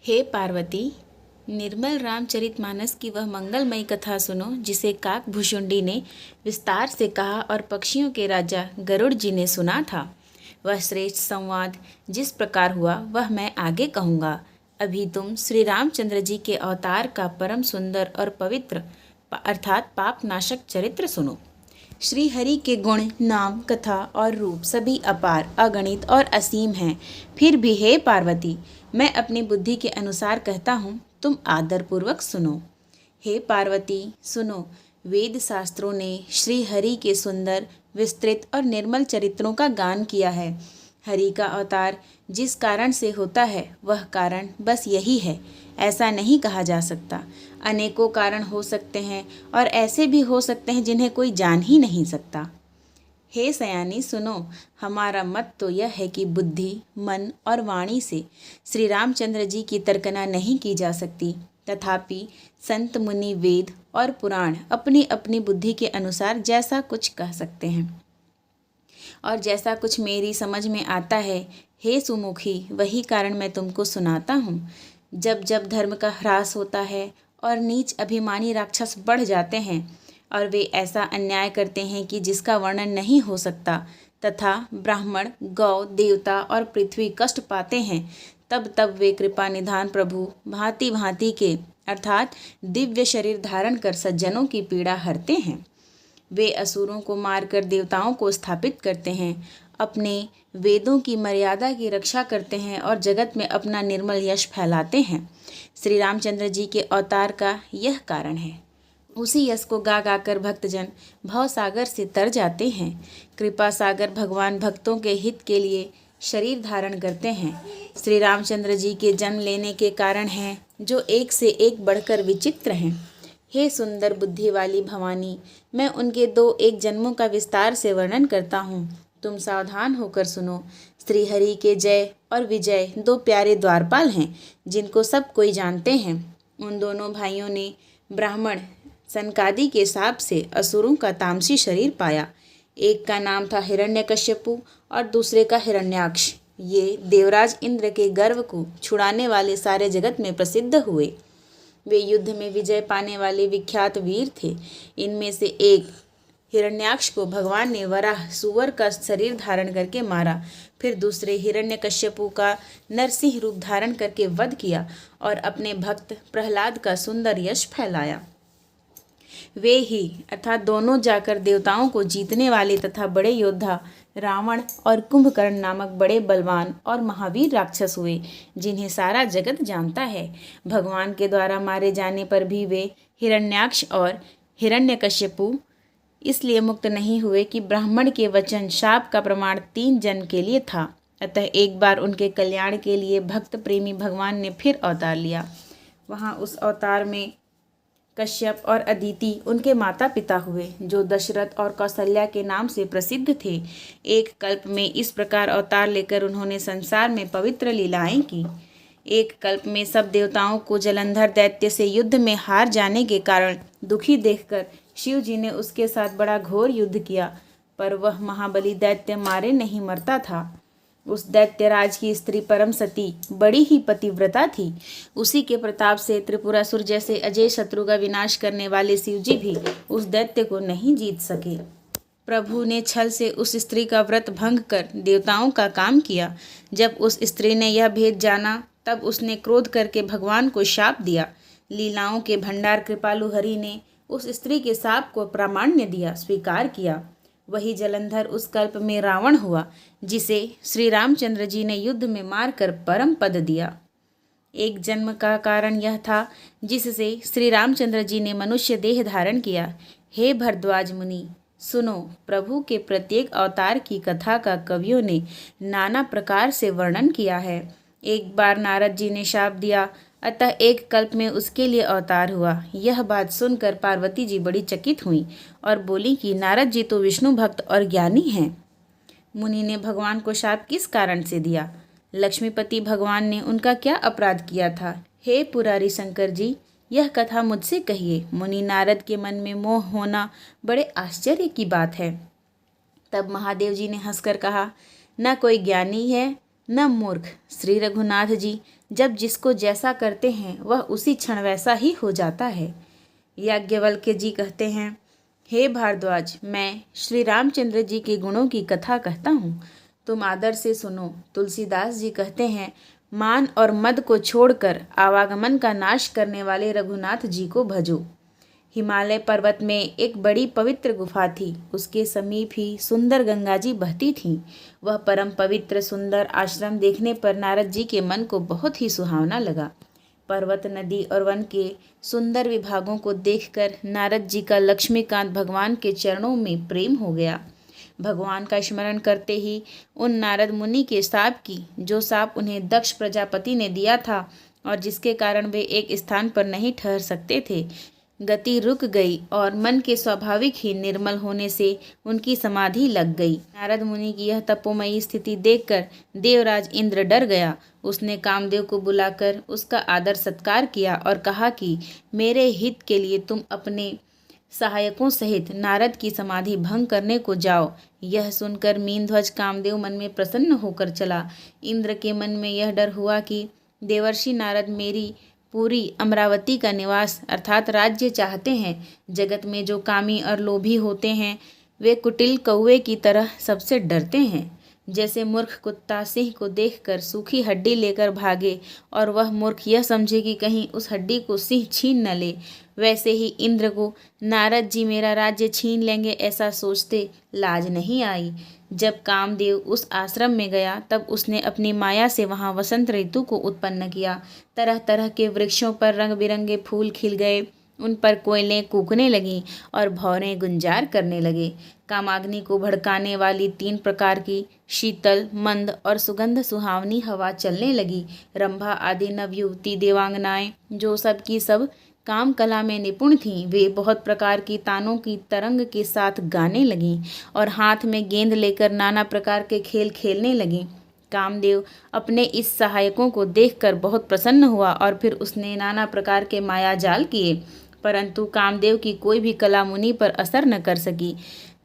हे पार्वती, निर्मल रामचरितमानस की वह मंगलमयी कथा सुनो जिसे काकभुशुंडी ने विस्तार से कहा और पक्षियों के राजा गरुड़ जी ने सुना था। वह श्रेष्ठ संवाद जिस प्रकार हुआ वह मैं आगे कहूँगा। अभी तुम श्री रामचंद्र जी के अवतार का परम सुंदर और पवित्र अर्थात पाप नाशक चरित्र सुनो। श्री हरि के गुण, नाम, कथा और रूप सभी अपार, अगणित और असीम हैं। फिर भी हे पार्वती, मैं अपनी बुद्धि के अनुसार कहता हूँ, तुम आदरपूर्वक सुनो। हे पार्वती सुनो, वेद शास्त्रों ने श्री हरि के सुंदर, विस्तृत और निर्मल चरित्रों का गान किया है। हरि का अवतार जिस कारण से होता है वह कारण बस यही है, ऐसा नहीं कहा जा सकता। अनेकों कारण हो सकते हैं और ऐसे भी हो सकते हैं जिन्हें कोई जान ही नहीं सकता। हे सयानी सुनो, हमारा मत तो यह है कि बुद्धि, मन और वाणी से श्री रामचंद्र जी की तर्कना नहीं की जा सकती। तथापि संत, मुनि, वेद और पुराण अपनी अपनी बुद्धि के अनुसार जैसा कुछ कह सकते हैं और जैसा कुछ मेरी समझ में आता है। हे सुमुखी, वही कारण मैं तुमको सुनाता हूँ। जब जब धर्म का ह्रास होता है और नीच अभिमानी राक्षस बढ़ जाते हैं और वे ऐसा अन्याय करते हैं कि जिसका वर्णन नहीं हो सकता, तथा ब्राह्मण, गौ, देवता और पृथ्वी कष्ट पाते हैं, तब तब वे कृपा निधान प्रभु भांति भांति के अर्थात दिव्य शरीर धारण कर सज्जनों की पीड़ा हरते हैं। वे असुरों को मारकर देवताओं को स्थापित करते हैं, अपने वेदों की मर्यादा की रक्षा करते हैं और जगत में अपना निर्मल यश फैलाते हैं। श्री रामचंद्र जी के अवतार का यह कारण है। उसी यश को गा गा कर भक्तजन भव सागर से तर जाते हैं। कृपा सागर भगवान भक्तों के हित के लिए शरीर धारण करते हैं। श्री रामचंद्र जी के जन्म लेने के कारण हैं जो एक से एक बढ़कर विचित्र हैं। हे सुंदर बुद्धि वाली भवानी, मैं उनके दो एक जन्मों का विस्तार से वर्णन करता हूँ। तुम सावधान होकर सुनो। श्री हरि के जय और विजय दो प्यारे द्वारपाल हैं जिनको सब कोई जानते हैं। उन दोनों भाइयों ने ब्राह्मण सनकादि के शाप से असुरों का तामसी शरीर पाया। एक का नाम था हिरण्यकश्यपु और दूसरे का हिरण्याक्ष। ये देवराज इंद्र के गर्व को छुड़ाने वाले सारे जगत में प्रसिद्ध हुए। वे युद्ध में विजय पाने वाले विख्यात वीर थे। इनमें से एक हिरण्याक्ष को भगवान ने वराह सुअर का शरीर धारण करके मारा। फिर दूसरे हिरण्यकश्यपु का नरसिंह रूप धारण करके वध किया और अपने भक्त प्रहलाद का सुंदर यश फैलाया। वे ही अर्थात दोनों जाकर देवताओं को जीतने वाले तथा बड़े योद्धा रावण और कुंभकर्ण नामक बड़े बलवान और महावीर राक्षस हुए, जिन्हें सारा जगत जानता है। भगवान के द्वारा मारे जाने पर भी वे हिरण्याक्ष और हिरण्यकश्यपु इसलिए मुक्त नहीं हुए कि ब्राह्मण के वचन शाप का प्रमाण 3 जन्म के लिए था। अतः एक बार उनके कल्याण के लिए भक्त प्रेमी भगवान ने फिर अवतार लिया। वहाँ उस अवतार में कश्यप और अदिति उनके माता पिता हुए, जो दशरथ और कौशल्या के नाम से प्रसिद्ध थे। एक कल्प में इस प्रकार अवतार लेकर उन्होंने संसार में पवित्र लीलाएं की। एक कल्प में सब देवताओं को जलंधर दैत्य से युद्ध में हार जाने के कारण दुखी देखकर शिव जी ने उसके साथ बड़ा घोर युद्ध किया, पर वह महाबली दैत्य मारे नहीं मरता था। उस दैत्यराज की स्त्री परम सती बड़ी ही पतिव्रता थी। उसी के प्रताप से त्रिपुरासुर जैसे अजय शत्रु का विनाश करने वाले शिवजी भी उस दैत्य को नहीं जीत सके। प्रभु ने छल से उस स्त्री का व्रत भंग कर देवताओं का काम किया। जब उस स्त्री ने यह भेद जाना तब उसने क्रोध करके भगवान को शाप दिया। लीलाओं के भंडार कृपालु हरि ने उस स्त्री के शाप को प्रामाण्य दिया, स्वीकार किया। वही जलंधर उस कल्प में रावण हुआ, जिसे श्री रामचंद्र जी ने युद्ध में मारकर परम पद दिया। एक जन्म का कारण यह था जिससे श्री रामचंद्र जी ने मनुष्य देह धारण किया। हे भरद्वाज मुनि सुनो, प्रभु के प्रत्येक अवतार की कथा का कवियों ने नाना प्रकार से वर्णन किया है। एक बार नारद जी ने शाप दिया, अतः एक कल्प में उसके लिए अवतार हुआ। यह बात सुनकर पार्वती जी बड़ी चकित हुई और बोली कि नारद जी तो विष्णु भक्त और ज्ञानी हैं। मुनि ने भगवान को शाप किस कारण से दिया? लक्ष्मीपति भगवान ने उनका क्या अपराध किया था? हे पुरारी शंकर जी, यह कथा मुझसे कहिए। मुनि नारद के मन में मोह होना बड़े आश्चर्य की बात है। तब महादेव जी ने हंसकर कहा, न कोई ज्ञानी है न मूर्ख। श्री रघुनाथ जी जब जिसको जैसा करते हैं वह उसी क्षण वैसा ही हो जाता है। याज्ञवल्क्य जी कहते हैं, हे भारद्वाज, मैं श्री रामचंद्र जी के गुणों की कथा कहता हूँ, तुम आदर से सुनो। तुलसीदास जी कहते हैं, मान और मद को छोड़कर आवागमन का नाश करने वाले रघुनाथ जी को भजो। हिमालय पर्वत में एक बड़ी पवित्र गुफा थी। उसके समीप ही सुंदर गंगा जी बहती थीं। वह परम पवित्र सुंदर आश्रम देखने पर नारद जी के मन को बहुत ही सुहावना लगा। पर्वत, नदी और वन के सुंदर विभागों को देखकर नारद जी का लक्ष्मीकांत भगवान के चरणों में प्रेम हो गया। भगवान का स्मरण करते ही उन नारद मुनि के शाप की, जो शाप उन्हें दक्ष प्रजापति ने दिया था और जिसके कारण वे एक स्थान पर नहीं ठहर सकते थे, गति रुक गई और मन के स्वाभाविक ही निर्मल होने से उनकी समाधि लग गई। नारद मुनि की यह तपोमयी स्थिति देखकर देवराज इंद्र डर गया। उसने कामदेव को बुलाकर उसका आदर सत्कार किया और कहा कि मेरे हित के लिए तुम अपने सहायकों सहित नारद की समाधि भंग करने को जाओ। यह सुनकर मीनध्वज कामदेव मन में प्रसन्न होकर चला। इंद्र के मन में यह डर हुआ कि देवर्षि नारद मेरी पूरी अमरावती का निवास अर्थात राज्य चाहते हैं। जगत में जो कामी और लोभी होते हैं वे कुटिल कौवे की तरह सबसे डरते हैं। जैसे मूर्ख कुत्ता सिंह को देखकर सूखी हड्डी लेकर भागे और वह मूर्ख यह समझे कि कहीं उस हड्डी को सिंह छीन न ले, वैसे ही इंद्र को नारद जी मेरा राज्य छीन लेंगे ऐसा सोचते लाज नहीं आई। जब कामदेव उस आश्रम में गया तब उसने अपनी माया से वहाँ वसंत ऋतु को उत्पन्न किया। तरह तरह के वृक्षों पर रंग बिरंगे फूल खिल गए, उन पर कोयलें कूकने लगीं और भौरें गुंजार करने लगे। कामाग्नि को भड़काने वाली 3 प्रकार की शीतल, मंद और सुगंध सुहावनी हवा चलने लगी। रंभा आदि नवयुवती देवांगनाएं जो सब की सब काम कला में निपुण थीं, वे बहुत प्रकार की तानों की तरंग के साथ गाने लगीं और हाथ में गेंद लेकर नाना प्रकार के खेल खेलने लगीं। कामदेव अपने इस सहायकों को देखकर बहुत प्रसन्न हुआ और फिर उसने नाना प्रकार के माया जाल किए, परंतु कामदेव की कोई भी कला मुनि पर असर न कर सकी।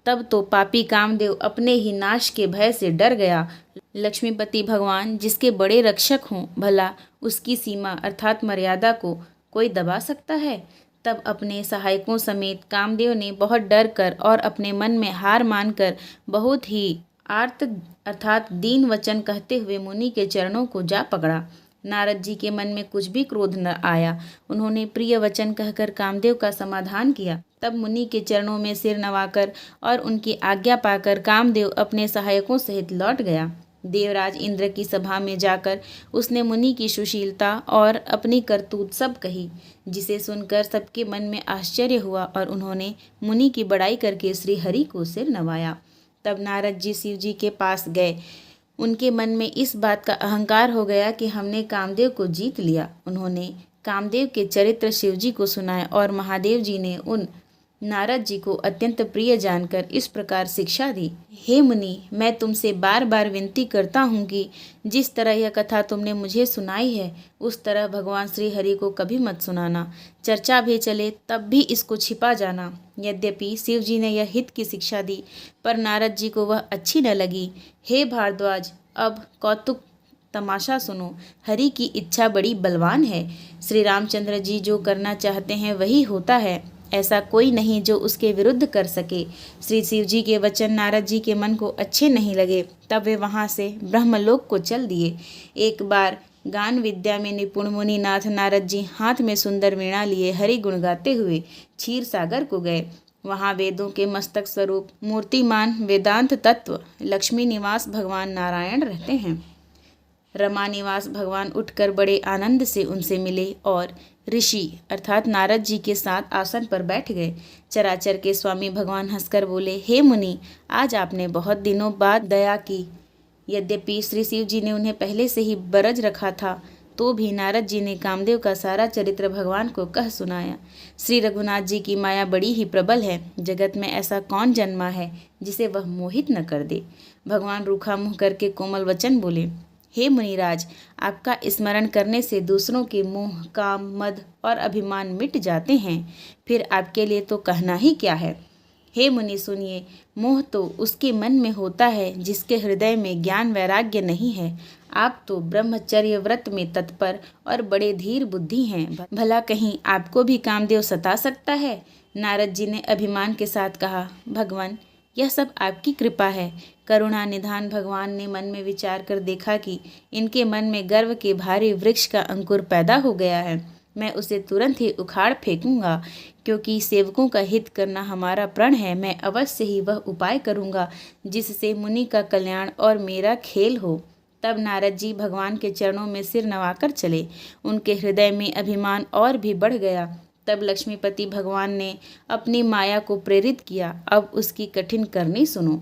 तब तो पापी कामदेव अपने ही नाश के भय से डर गया। लक्ष्मीपति भगवान जिसके बड़े रक्षक हों, भला उसकी सीमा अर्थात मर्यादा को कोई दबा सकता है। तब अपने सहायकों समेत कामदेव ने बहुत डर कर और अपने मन में हार मानकर बहुत ही आर्त अर्थात दीन वचन कहते हुए मुनि के चरणों को जा पकड़ा। नारद जी के मन में कुछ भी क्रोध न आया। उन्होंने प्रिय वचन कहकर कामदेव का समाधान किया। तब मुनि के चरणों में सिर नवाकर और उनकी आज्ञा पाकर कामदेव अपने सहायकों सहित लौट गया। देवराज इंद्र की सभा में जाकर उसने मुनि की सुशीलता और अपनी करतूत सब कही, जिसे सुनकर सबके मन में आश्चर्य हुआ और उन्होंने मुनि की बड़ाई करके श्री हरि को सिर नवाया। तब नारद जी शिव जी के पास गए। उनके मन में इस बात का अहंकार हो गया कि हमने कामदेव को जीत लिया। उन्होंने कामदेव के चरित्र शिव जी को सुनाए और महादेव जी ने उन नारद जी को अत्यंत प्रिय जानकर इस प्रकार शिक्षा दी, हे मुनि, मैं तुमसे बार बार विनती करता हूँ कि जिस तरह यह कथा तुमने मुझे सुनाई है उस तरह भगवान श्री हरि को कभी मत सुनाना। चर्चा भी चले तब भी इसको छिपा जाना। यद्यपि शिव जी ने यह हित की शिक्षा दी पर नारद जी को वह अच्छी न लगी। हे भारद्वाज, अब कौतुक तमाशा सुनो। हरि की इच्छा बड़ी बलवान है। श्री रामचंद्र जी जो करना चाहते हैं वही होता है। ऐसा कोई नहीं जो उसके विरुद्ध कर सके। श्री शिव जी के वचन नारद जी के मन को अच्छे नहीं लगे। तब वे वहाँ से ब्रह्मलोक को चल दिए। एक बार गान विद्या में निपुण मुनिनाथ नारद जी हाथ में सुंदर वीणा लिए हरि गुण गाते हुए क्षीर सागर को गए। वहाँ वेदों के मस्तक स्वरूप मूर्तिमान वेदांत तत्व लक्ष्मी निवास भगवान नारायण रहते हैं। रमा निवास भगवान उठकर बड़े आनंद से उनसे मिले और ऋषि अर्थात नारद जी के साथ आसन पर बैठ गए। चराचर के स्वामी भगवान हंसकर बोले, हे मुनि, आज आपने बहुत दिनों बाद दया की। यद्यपि श्री शिव जी ने उन्हें पहले से ही बरज रखा था तो भी नारद जी ने कामदेव का सारा चरित्र भगवान को कह सुनाया। श्री रघुनाथ जी की माया बड़ी ही प्रबल है। जगत में ऐसा कौन जन्मा है जिसे वह मोहित न कर दे। भगवान रूखा मुँह करके कोमल वचन बोले, हे मुनिराज, आपका स्मरण करने से दूसरों के मोह, काम, मद और अभिमान मिट जाते हैं। फिर आपके लिए तो कहना ही क्या है। हे मुनि सुनिए, मोह तो उसके मन में होता है जिसके हृदय में ज्ञान वैराग्य नहीं है। आप तो ब्रह्मचर्य व्रत में तत्पर और बड़े धीर बुद्धि हैं, भला कहीं आपको भी कामदेव सता सकता है? नारद जी ने अभिमान के साथ कहा, भगवान, यह सब आपकी कृपा है। करुणा निधान भगवान ने मन में विचार कर देखा कि इनके मन में गर्व के भारी वृक्ष का अंकुर पैदा हो गया है। मैं उसे तुरंत ही उखाड़ फेंकूंगा, क्योंकि सेवकों का हित करना हमारा प्रण है। मैं अवश्य ही वह उपाय करूंगा जिससे मुनि का कल्याण और मेरा खेल हो। तब नारद जी भगवान के चरणों में सिर नवाकर चले। उनके हृदय में अभिमान और भी बढ़ गया। तब लक्ष्मीपति भगवान ने अपनी माया को प्रेरित किया। अब उसकी कठिन करनी सुनो।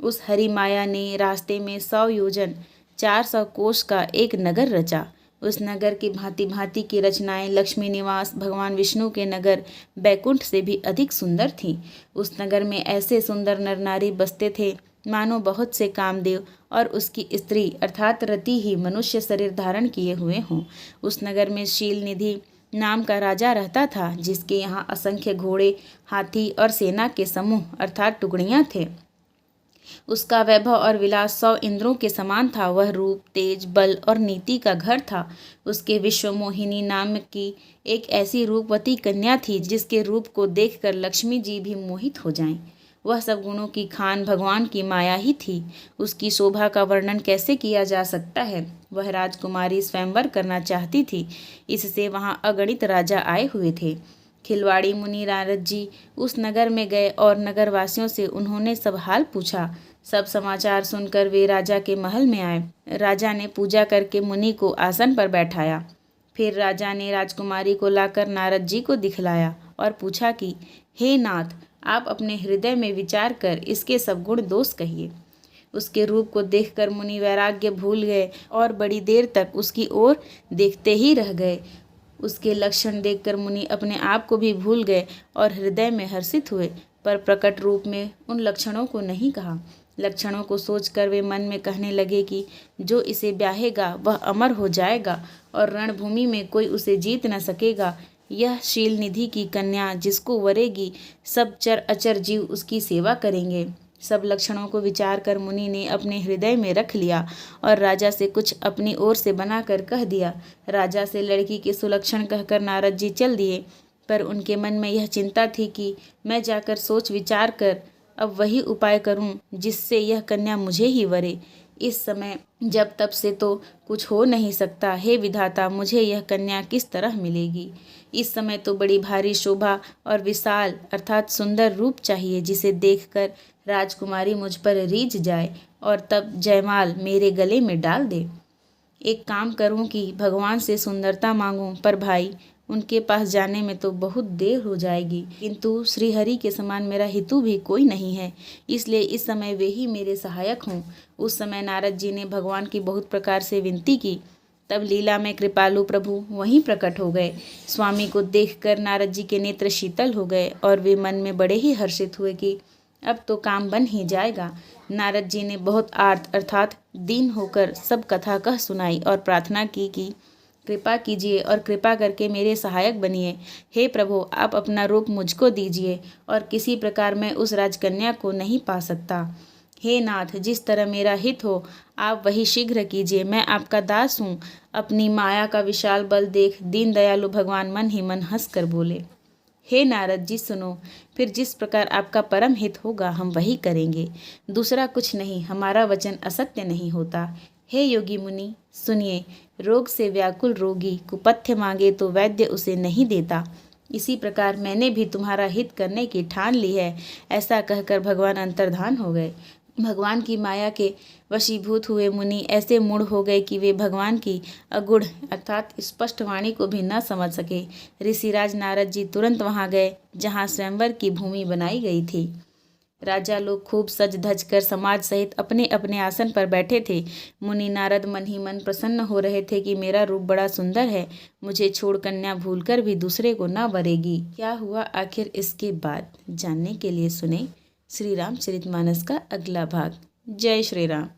उस हरि माया ने रास्ते में 100 योजन 400 कोस का एक नगर रचा। उस नगर की भांति भांति की रचनाएं लक्ष्मी निवास भगवान विष्णु के नगर बैकुंठ से भी अधिक सुंदर थीं। उस नगर में ऐसे सुंदर नर नारी बसते थे मानो बहुत से कामदेव और उसकी स्त्री अर्थात रति ही मनुष्य शरीर धारण किए हुए हों। उस नगर में शील निधि नाम का राजा रहता था, जिसके यहाँ असंख्य घोड़े, हाथी और सेना के समूह अर्थात टुकड़ियाँ थे। उसका वैभव और विलास 100 इंद्रों के समान था। वह रूप, तेज, बल और नीति का घर था। उसके विश्वमोहिनी नाम की एक ऐसी रूपवती कन्या थी जिसके रूप को देखकर लक्ष्मी जी भी मोहित हो जाएं। वह सब गुणों की खान भगवान की माया ही थी। उसकी शोभा का वर्णन कैसे किया जा सकता है। वह राजकुमारी स्वयंवर करना चाहती थी, इससे वहाँ अगणित राजा आए हुए थे। खिलवाड़ी मुनि नारद जी उस नगर में गए और नगरवासियों से उन्होंने सब हाल पूछा। सब समाचार सुनकर वे राजा के महल में आए। राजा ने पूजा करके मुनि को आसन पर बैठाया। फिर राजा ने राजकुमारी को लाकर नारद जी को दिखलाया और पूछा कि हे नाथ, आप अपने हृदय में विचार कर इसके सब गुण दोष कहिए। उसके रूप को देखकर मुनि वैराग्य भूल गए और बड़ी देर तक उसकी ओर देखते ही रह गए। उसके लक्षण देखकर मुनि अपने आप को भी भूल गए और हृदय में हर्षित हुए, पर प्रकट रूप में उन लक्षणों को नहीं कहा। लक्षणों को सोचकर वे मन में कहने लगे कि जो इसे ब्याहेगा वह अमर हो जाएगा और रणभूमि में कोई उसे जीत न सकेगा। यह शील निधि की कन्या जिसको वरेगी, सब चर अचर जीव उसकी सेवा करेंगे। सब लक्षणों को विचार कर मुनि ने अपने हृदय में रख लिया और राजा से कुछ अपनी ओर से बनाकर कह दिया। राजा से लड़की के सुलक्षण कहकर नारद जी चल दिए, पर उनके मन में यह चिंता थी कि मैं जाकर सोच विचार कर अब वही उपाय करूं जिससे यह कन्या मुझे ही वरे। इस समय जब तब से तो कुछ हो नहीं सकता। हे विधाता, मुझे यह कन्या किस तरह मिलेगी? इस समय तो बड़ी भारी शोभा और विशाल अर्थात सुंदर रूप चाहिए, जिसे देखकर राजकुमारी मुझ पर रीझ जाए और तब जयमाल मेरे गले में डाल दे। एक काम करूं कि भगवान से सुंदरता मांगूं, पर भाई उनके पास जाने में तो बहुत देर हो जाएगी, किंतु श्रीहरि के समान मेरा हितु भी कोई नहीं है, इसलिए इस समय वे ही मेरे सहायक हों। उस समय नारद जी ने भगवान की बहुत प्रकार से विनती की। तब लीला में कृपालु प्रभु वहीं प्रकट हो गए। स्वामी को देखकर नारद जी के नेत्र शीतल हो गए और वे मन में बड़े ही हर्षित हुए कि अब तो काम बन ही जाएगा। नारद जी ने बहुत आर्त अर्थात दीन होकर सब कथा कह सुनाई और प्रार्थना की कि कृपा कीजिए और कृपा करके मेरे सहायक बनिए। हे प्रभु, आप अपना रूप मुझको दीजिए और किसी प्रकार मैं उस राजकन्या को नहीं पा सकता। हे नाथ, जिस तरह मेरा हित हो आप वही शीघ्र कीजिए। मैं आपका दास हूँ। अपनी माया का विशाल बल देख दीन दयालु भगवान मन ही मन हंस कर बोले, हे नारद जी सुनो, फिर जिस प्रकार आपका परम हित होगा हम वही करेंगे। दूसरा कुछ नहीं, हमारा वचन असत्य नहीं होता। हे योगी मुनि सुनिए, रोग से व्याकुल रोगी कुपथ्य मांगे तो वैद्य उसे नहीं देता। इसी प्रकार मैंने भी तुम्हारा हित करने की ठान ली है। ऐसा कहकर भगवान अंतर्धान हो गए। भगवान की माया के वशीभूत हुए मुनि ऐसे मूढ़ हो गए कि वे भगवान की अगूढ़ अर्थात स्पष्ट वाणी को भी न समझ सके। ऋषिराज नारद जी तुरंत वहां गए जहां स्वयंवर की भूमि बनाई गई थी। राजा लोग खूब सज धज कर समाज सहित अपने अपने आसन पर बैठे थे। मुनि नारद मन ही मन प्रसन्न हो रहे थे कि मेरा रूप बड़ा सुंदर है, मुझे छोड़ कन्या भूलकर भी दूसरे को न वरेगी। क्या हुआ आखिर इसके बाद जानने के लिए सुने श्री रामचरितमानस का अगला भाग। जय श्री राम।